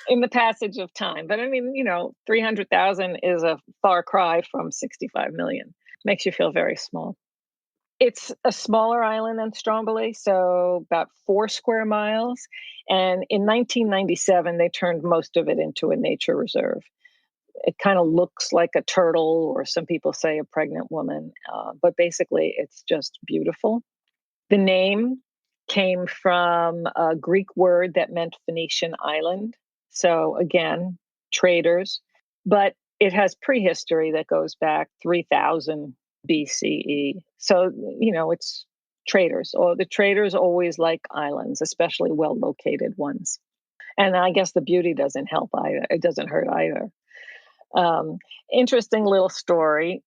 In the passage of time. But I mean, 300,000 is a far cry from 65 million. Makes you feel very small. It's a smaller island than Stromboli, so about 4 square miles. And in 1997, they turned most of it into a nature reserve. It kind of looks like a turtle, or some people say a pregnant woman, but basically it's just beautiful. The name came from a Greek word that meant Phoenician island. So again, traders, but it has prehistory that goes back 3,000 BCE. So, it's traders, or the traders always like islands, especially well-located ones. And I guess the beauty doesn't help either. It doesn't hurt either. Interesting little story.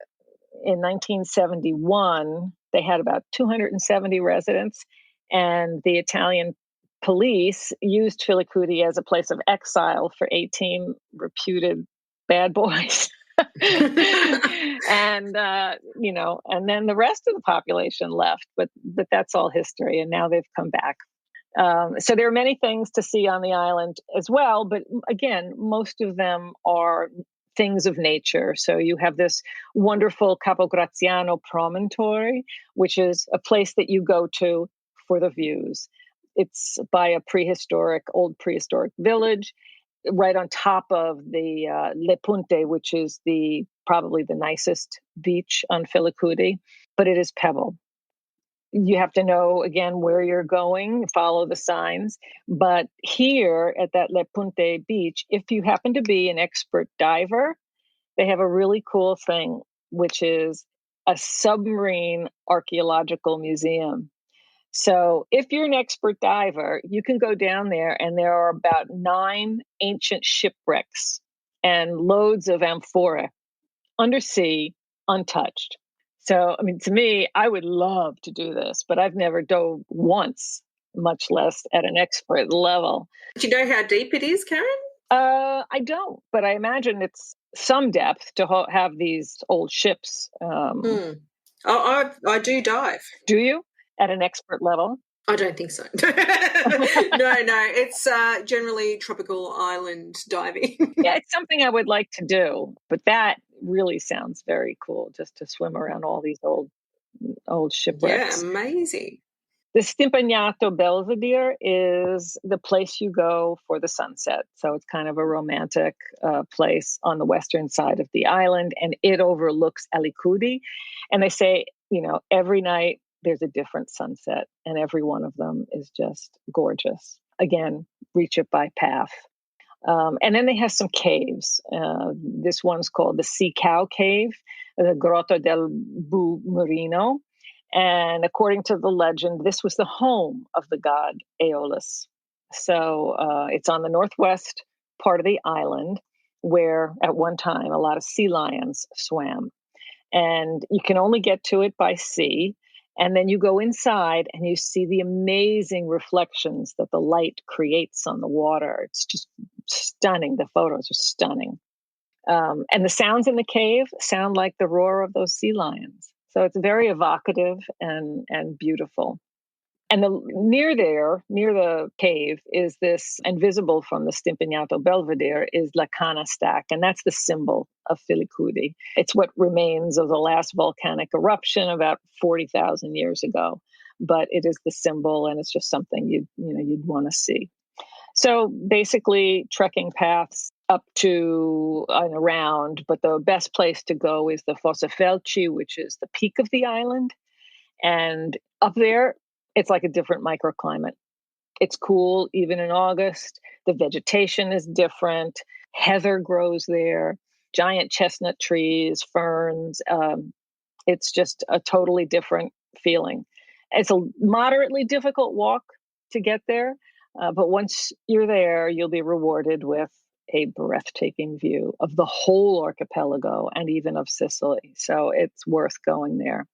In 1971, they had about 270 residents, and the Italian police used Filicudi as a place of exile for 18 reputed bad boys. And and then the rest of the population left, but that's all history, and now they've come back. So there are many things to see on the island as well, but again, most of them are things of nature. So you have this wonderful Capo Graziano promontory, which is a place that you go to for the views. It's by a old prehistoric village, right on top of the Le Punte, which is probably the nicest beach on Filicudi, but it is pebble. You have to know, again, where you're going, follow the signs. But here at that Le Punte beach, if you happen to be an expert diver, they have a really cool thing, which is a submarine archaeological museum. So if you're an expert diver, you can go down there, and there are about 9 ancient shipwrecks and loads of amphorae undersea, untouched. So, I mean, to me, I would love to do this, but I've never dove once, much less at an expert level. Do you know how deep it is, Karen? I don't, but I imagine it's some depth to have these old ships. I do dive. Do you? At an expert level? I don't think so. No, it's generally tropical island diving. Yeah, it's something I would like to do, but that really sounds very cool, just to swim around all these old shipwrecks. Yeah, amazing. The Stimpagnato Belvedere is the place you go for the sunset. So it's kind of a romantic place on the western side of the island, and it overlooks Alicudi. And they say, every night there's a different sunset, and every one of them is just gorgeous. Again, reach it by path. And then they have some caves. This one's called the Sea Cow Cave, the Grotto del Bu Marino. And according to the legend, this was the home of the god Aeolus. So it's on the northwest part of the island where at one time a lot of sea lions swam. And you can only get to it by sea. And then you go inside and you see the amazing reflections that the light creates on the water. It's just stunning. The photos are stunning. And the sounds in the cave sound like the roar of those sea lions. So it's very evocative and beautiful. And near the cave, is this, and visible from the Stimpignato Belvedere, is La Cana Stack, and that's the symbol of Filicudi. It's what remains of the last volcanic eruption about 40,000 years ago, but it is the symbol, and it's just something you'd want to see. So basically, trekking paths up to and around, but the best place to go is the Fosse Felci, which is the peak of the island, and up there, it's like a different microclimate. It's cool even in August. The vegetation is different. Heather grows there, giant chestnut trees, ferns. It's just a totally different feeling. It's a moderately difficult walk to get there, but once you're there, you'll be rewarded with a breathtaking view of the whole archipelago and even of Sicily. So it's worth going there.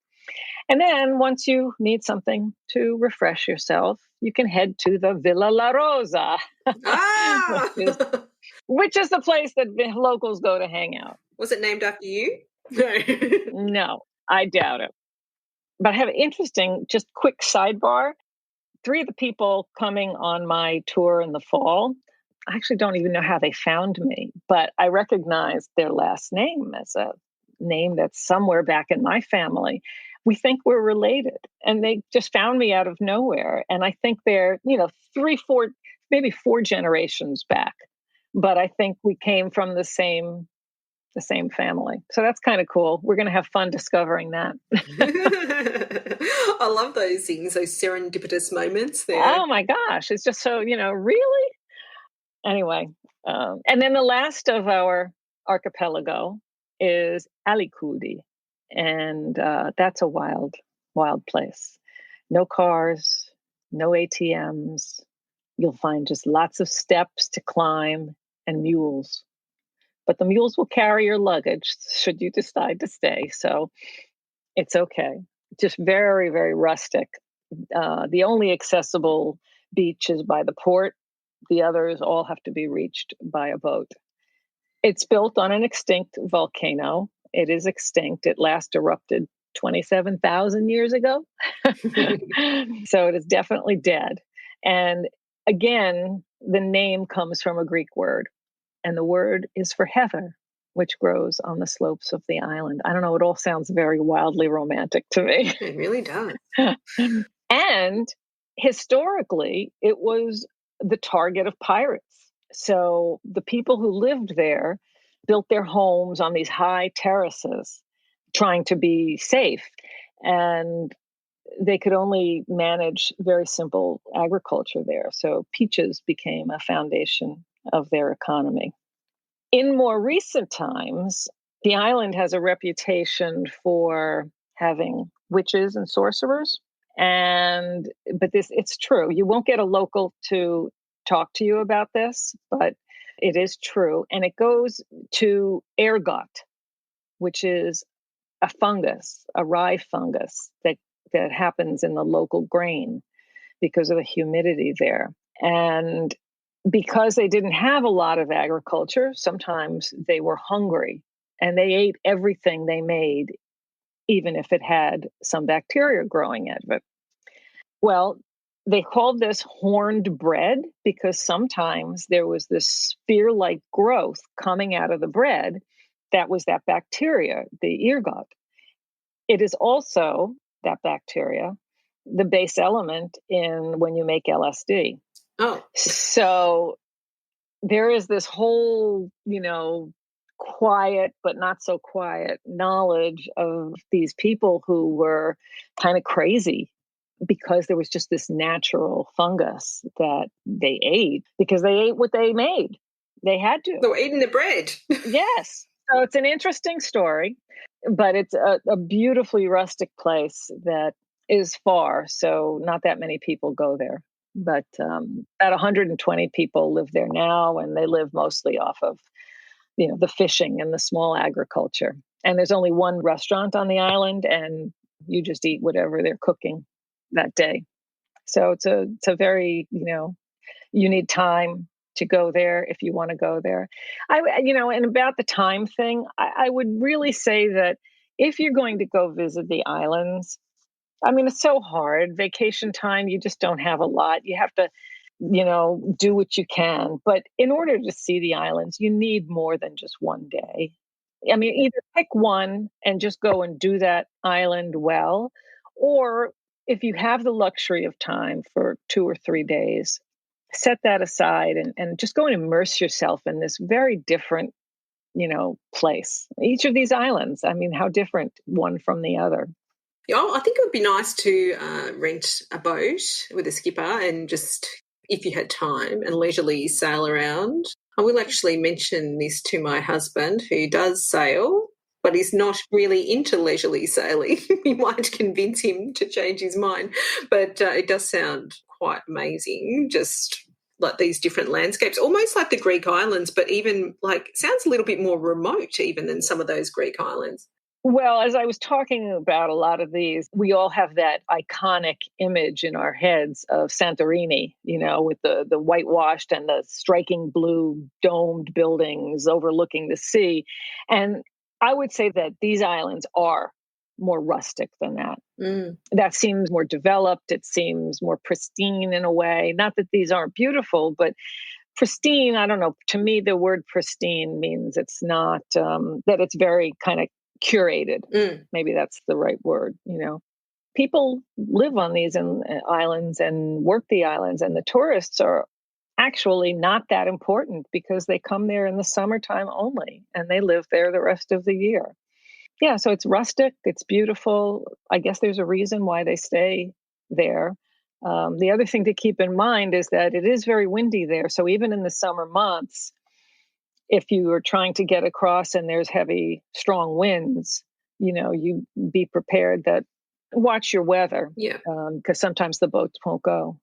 And then once you need something to refresh yourself, you can head to the Villa La Rosa, Ah! which is the place that locals go to hang out. Was it named after you? No. No, I doubt it. But I have an interesting, just quick sidebar. 3 of the people coming on my tour in the fall, I actually don't even know how they found me, but I recognized their last name as a name that's somewhere back in my family. We think we're related, and they just found me out of nowhere. And I think they're, 3, 4, maybe 4 generations back, but I think we came from the same family. So that's kind of cool. We're going to have fun discovering that. I love those things, those serendipitous moments there. Oh my gosh. It's just so, really? Anyway. And then the last of our archipelago is Alicudi. And that's a wild, wild place. No cars, no ATMs. You'll find just lots of steps to climb and mules. But the mules will carry your luggage should you decide to stay. So it's okay. Just very, very rustic. The only accessible beach is by the port. The others all have to be reached by a boat. It's built on an extinct volcano. It is extinct. It last erupted 27,000 years ago. So it is definitely dead. And again, the name comes from a Greek word, and the word is for heather, which grows on the slopes of the island. I don't know, it all sounds very wildly romantic to me. It really does. And historically, it was the target of pirates. So the people who lived there built their homes on these high terraces, trying to be safe. And they could only manage very simple agriculture there. So peaches became a foundation of their economy. In more recent times, the island has a reputation for having witches and sorcerers. But it's true. You won't get a local to talk to you about this, but it is true. And it goes to ergot, which is a fungus, a rye fungus that happens in the local grain because of the humidity there. And because they didn't have a lot of agriculture, sometimes they were hungry and they ate everything they made, even if it had some bacteria growing out of it. Well, they called this horned bread because sometimes there was this spear-like growth coming out of the bread that was that bacteria, the ergot. It is also, that bacteria, the base element in when you make LSD. Oh. So there is this whole, quiet but not so quiet knowledge of these people who were kind of crazy because there was just this natural fungus that they ate because they ate what they made. They had to. They were eating the bread. Yes. So it's an interesting story, but it's a beautifully rustic place that is far. So not that many people go there. But about 120 people live there now, and they live mostly off of, the fishing and the small agriculture. And there's only one restaurant on the island, and you just eat whatever they're cooking that day. So it's a very, you need time to go there if you want to go there. And about the time thing, I would really say that if you're going to go visit the islands, I mean, it's so hard. Vacation time, you just don't have a lot. You have to, do what you can. But in order to see the islands, you need more than just one day. I mean, either pick one and just go and do that island well, or if you have the luxury of time for 2 or 3 days, set that aside and just go and immerse yourself in this very different, place. Each of these islands, I mean, how different one from the other. Yeah, I think it would be nice to rent a boat with a skipper and just, if you had time, and leisurely sail around. I will actually mention this to my husband, who does sail, but he's not really into leisurely sailing. We might convince him to change his mind. But it does sound quite amazing, just like these different landscapes, almost like the Greek islands, but even sounds a little bit more remote even than some of those Greek islands. Well, as I was talking about a lot of these, we all have that iconic image in our heads of Santorini, with the whitewashed and the striking blue domed buildings overlooking the sea. And I would say that these islands are more rustic than that. That seems more developed. It seems more pristine in a way. Not that these aren't beautiful, but pristine, I don't know. To me, the word pristine means it's not, that it's very kind of curated. Maybe that's the right word. People live on these islands and work the islands, and the tourists are actually not that important because they come there in the summertime only and they live there the rest of the year. Yeah, so it's rustic, it's beautiful. I guess there's a reason why they stay there. The other thing to keep in mind is that it is very windy there. So even in the summer months, if you are trying to get across and there's heavy, strong winds, you be prepared that watch your weather. Yeah. Because sometimes the boats won't go.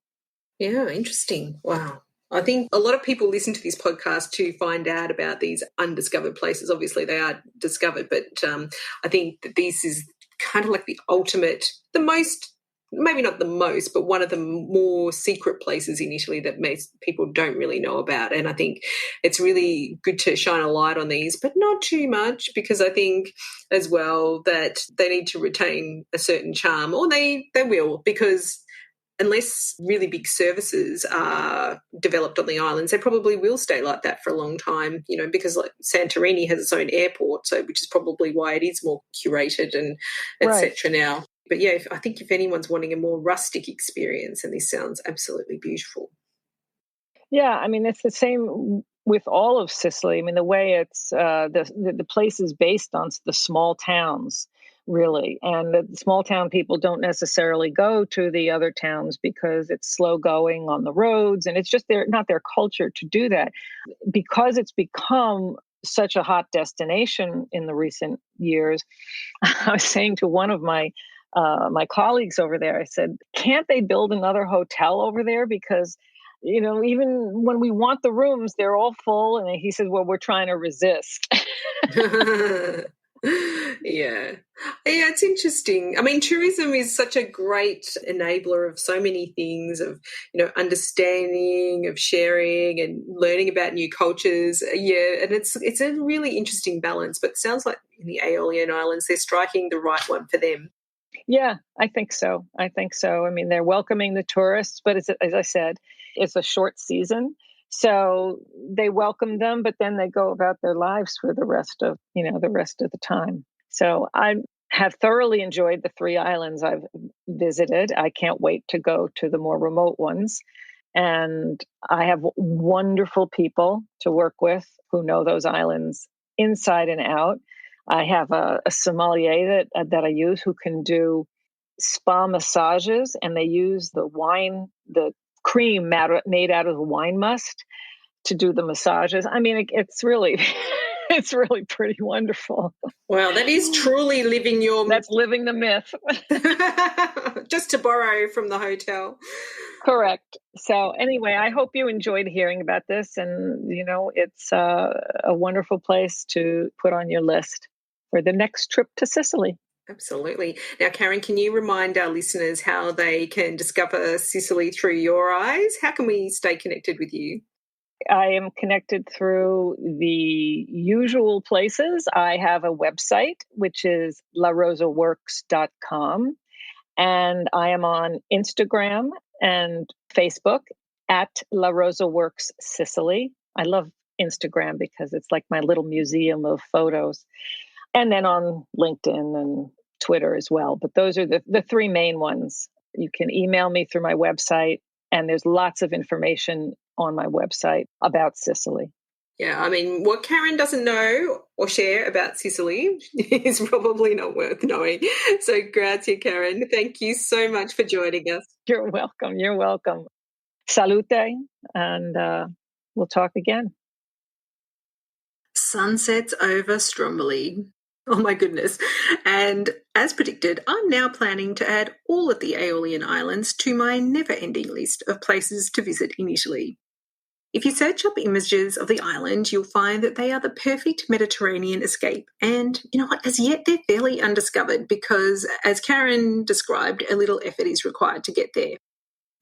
Yeah, interesting. Wow. I think a lot of people listen to this podcast to find out about these undiscovered places. Obviously, they are discovered, but I think that this is kind of like the ultimate, the most, maybe not the most, but one of the more secret places in Italy that most people don't really know about. And I think it's really good to shine a light on these, but not too much, because I think as well that they need to retain a certain charm, or they will, because unless really big services are developed on the islands, they probably will stay like that for a long time, because Santorini has its own airport, so which is probably why it is more curated and etc. now. But yeah, I think if anyone's wanting a more rustic experience, and this sounds absolutely beautiful. Yeah, I mean, it's the same with all of Sicily. I mean, the way it's the place is based on the small towns, really, and the small town people don't necessarily go to the other towns because it's slow going on the roads, and it's just not their culture to do that. Because it's become such a hot destination in the recent years, I was saying to one of my colleagues over there, I said, can't they build another hotel over there? Because even when we want the rooms, they're all full. And he said, well, we're trying to resist. Yeah, it's interesting. I memean, tourism is such a great enabler of so many things, of understanding, of sharing and learning about new cultures. Yeah, and it's a really interesting balance. But it sounds like in the Aeolian Islands, they're striking the right one for them. Yeah, I think so. I mean, they're welcoming the tourists, but as I said, it's a short season. So they welcome them, but then they go about their lives for the rest of the time. So I have thoroughly enjoyed the 3 islands I've visited. I can't wait to go to the more remote ones. And I have wonderful people to work with who know those islands inside and out. I have a sommelier that I use who can do spa massages, and they use the cream made out of the wine must to do the massages. I mean, it's really, it's really pretty wonderful. Wow, that is truly living your... That's living the myth. Just to borrow from the hotel. Correct. So anyway, I hope you enjoyed hearing about this. And, it's a wonderful place to put on your list for the next trip to Sicily. Absolutely. Now, Karen, can you remind our listeners how they can discover Sicily through your eyes? How can we stay connected with you? I am connected through the usual places. I have a website, which is larosaworks.com. And I am on Instagram and Facebook at La Rosa Works Sicily. I love Instagram because it's like my little museum of photos. And then on LinkedIn and Twitter as well. But those are the three main ones. You can email me through my website, and there's lots of information on my website about Sicily. Yeah, I mean, what Karen doesn't know or share about Sicily is probably not worth knowing. So grazie, Karen. Thank you so much for joining us. You're welcome. You're welcome. Salute, and we'll talk again. Sunsets over Stromboli. Oh my goodness. And as predicted, I'm now planning to add all of the Aeolian Islands to my never-ending list of places to visit in Italy. If you search up images of the island, you'll find that they are the perfect Mediterranean escape. And you know what? As yet, they're fairly undiscovered because, as Karen described, a little effort is required to get there.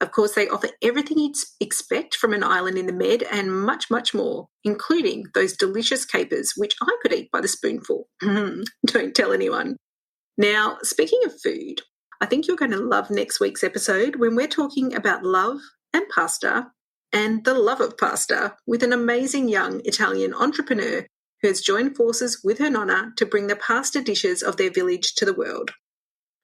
Of course, they offer everything you'd expect from an island in the Med and much, much more, including those delicious capers, which I could eat by the spoonful. Don't tell anyone. Now, speaking of food, I think you're going to love next week's episode when we're talking about love and pasta and the love of pasta with an amazing young Italian entrepreneur who has joined forces with her nonna to bring the pasta dishes of their village to the world.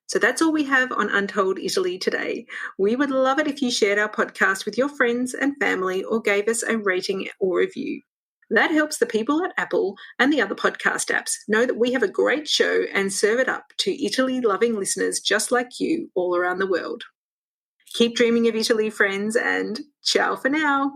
So that's all we have on Untold Italy today. We would love it if you shared our podcast with your friends and family or gave us a rating or review. That helps the people at Apple and the other podcast apps know that we have a great show and serve it up to Italy-loving listeners just like you all around the world. Keep dreaming of Italy, friends, and ciao for now.